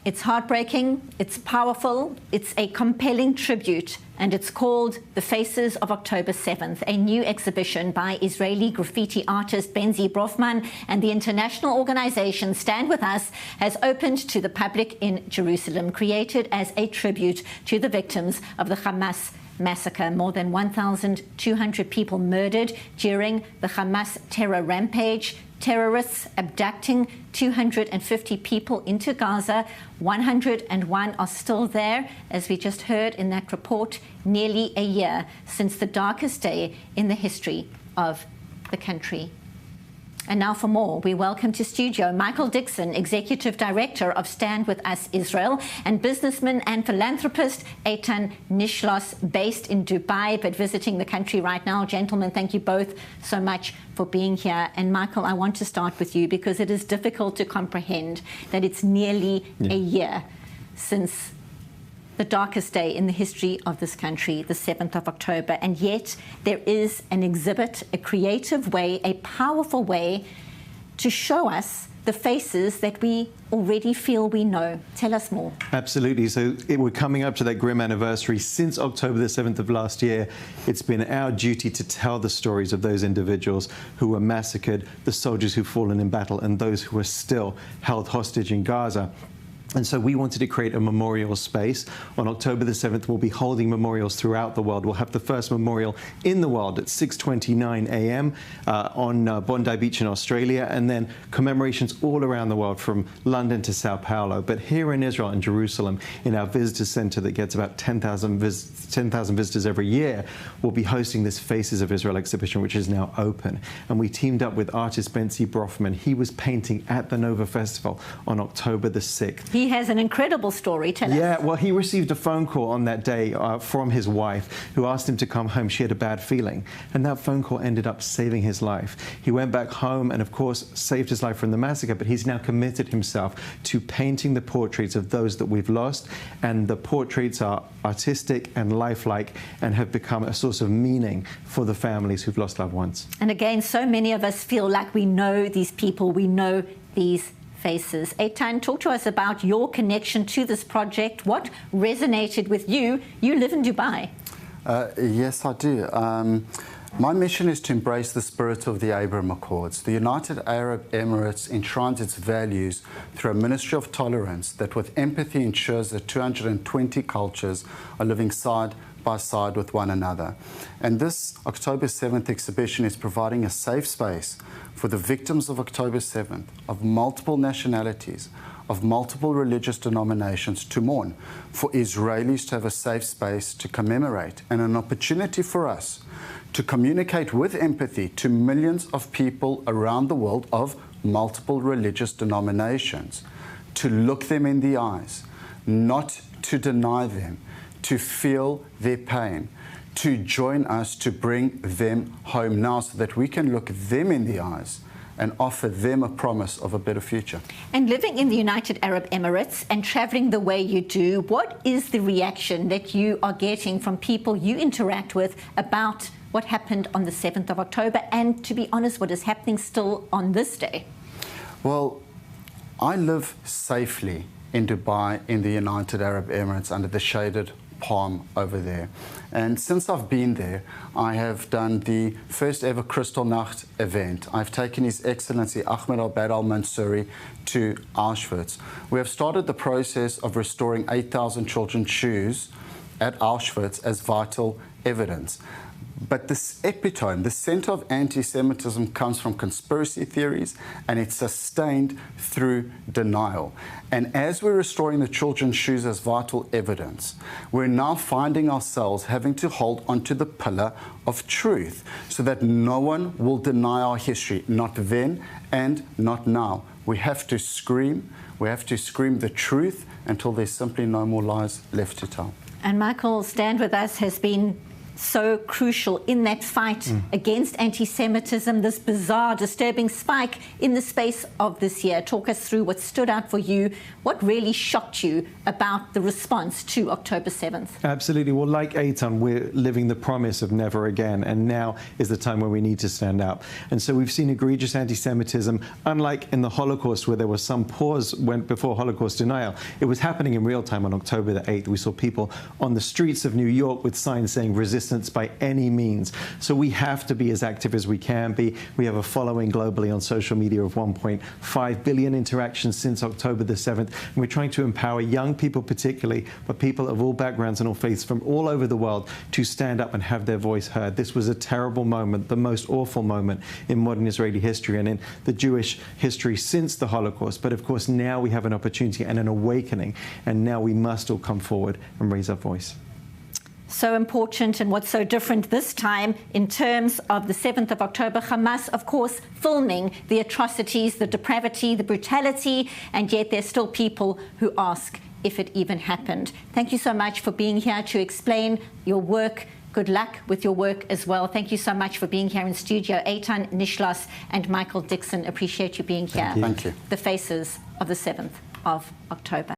It's heartbreaking, it's powerful, it's a compelling tribute, and it's called The Faces of October 7th, a new exhibition by Israeli graffiti artist Benzi Brofman, and the international organization Stand With Us has opened to the public in Jerusalem, created as a tribute to the victims of the Hamas massacre. More than 1,200 people murdered during the Hamas terror rampage. Terrorists abducting 250 people into Gaza. 101 are still there, as we just heard in that report, nearly a year since the darkest day in the history of the country. And now for more, we welcome to studio Michael Dixon, Executive Director of Stand With Us Israel, and businessman and philanthropist Eitan Nishlos, based in Dubai but visiting the country right now. Gentlemen, thank you both so much for being here. And Michael, I want to start with you because it is difficult to comprehend that it's nearly a year since the darkest day in the history of this country, the 7th of October. And yet there is an exhibit, a creative way, a powerful way to show us the faces that we already feel we know. Tell us more. Absolutely. So we're coming up to that grim anniversary. Since October the 7th of last year, it's been our duty to tell the stories of those individuals who were massacred, the soldiers who've fallen in battle, and those who are still held hostage in Gaza. And so we wanted to create a memorial space. On October the 7th, we'll be holding memorials throughout the world. We'll have the first memorial in the world at 6:29 a.m. On Bondi Beach in Australia, and then commemorations all around the world from London to Sao Paulo. But here in Israel, in Jerusalem, in our visitor center that gets about 10,000 visitors every year, we'll be hosting this Faces of Israel exhibition, which is now open. And we teamed up with artist Benzi Brofman. He was painting at the Nova Festival on October the 6th. He has an incredible story. Tell us. Yeah, well, he received a phone call on that day from his wife, who asked him to come home. She had a bad feeling, and that phone call ended up saving his life. He went back home and, of course, saved his life from the massacre, but he's now committed himself to painting the portraits of those that we've lost, and the portraits are artistic and lifelike and have become a source of meaning for the families who've lost loved ones. And again, so many of us feel like we know these people, we know these faces. Eitan, talk to us about your connection to this project. What resonated with you? You live in Dubai. Yes, I do. My mission is to embrace the spirit of the Abraham Accords. The United Arab Emirates enshrines its values through a ministry of tolerance that with empathy ensures that 220 cultures are living side by side with one another. And this October 7th exhibition is providing a safe space for the victims of October 7th, of multiple nationalities, of multiple religious denominations, to mourn, for Israelis to have a safe space to commemorate, and an opportunity for us to communicate with empathy to millions of people around the world of multiple religious denominations, to look them in the eyes, not to deny them, to feel their pain, to join us to bring them home now so that we can look them in the eyes and offer them a promise of a better future. And living in the United Arab Emirates and traveling the way you do, what is the reaction that you are getting from people you interact with about what happened on the 7th of October and, to be honest, what is happening still on this day? Well, I live safely in Dubai, in the United Arab Emirates, under the shaded palm over there. And since I've been there, I have done the first ever Kristallnacht event. I've taken His Excellency Ahmed Abad al-Mansouri to Auschwitz. We have started the process of restoring 8,000 children's shoes at Auschwitz as vital evidence. But this epitome, the center of anti-Semitism, comes from conspiracy theories, and it's sustained through denial. And as we're restoring the children's shoes as vital evidence, we're now finding ourselves having to hold onto the pillar of truth so that no one will deny our history, not then and not now. We have to scream the truth until there's simply no more lies left to tell. And Michael, Stand With Us has been so crucial in that fight against anti-Semitism, this bizarre, disturbing spike in the space of this year. Talk us through what stood out for you, what really shocked you about the response to October 7th. Absolutely. Well, like Eitan, we're living the promise of never again, and now is the time where we need to stand up. And so we've seen egregious anti-Semitism, unlike in the Holocaust, where there was some pause before Holocaust denial. It was happening in real time on October the 8th. We saw people on the streets of New York with signs saying resistance by any means. So we have to be as active as we can be. We have a following globally on social media of 1.5 billion interactions since October the 7th. And we're trying to empower young people particularly, but people of all backgrounds and all faiths from all over the world to stand up and have their voice heard. This was a terrible moment, the most awful moment in modern Israeli history and in the Jewish history since the Holocaust. But of course, now we have an opportunity and an awakening, and now we must all come forward and raise our voice. So important, and what's so different this time in terms of the 7th of October, Hamas, of course, filming the atrocities, the depravity, the brutality, and yet there's still people who ask if it even happened. Thank you so much for being here to explain your work. Good luck with your work as well. Thank you so much for being here in studio. Eitan Nishlas and Michael Dixon, appreciate you being here. Thank you. The faces of the 7th of October.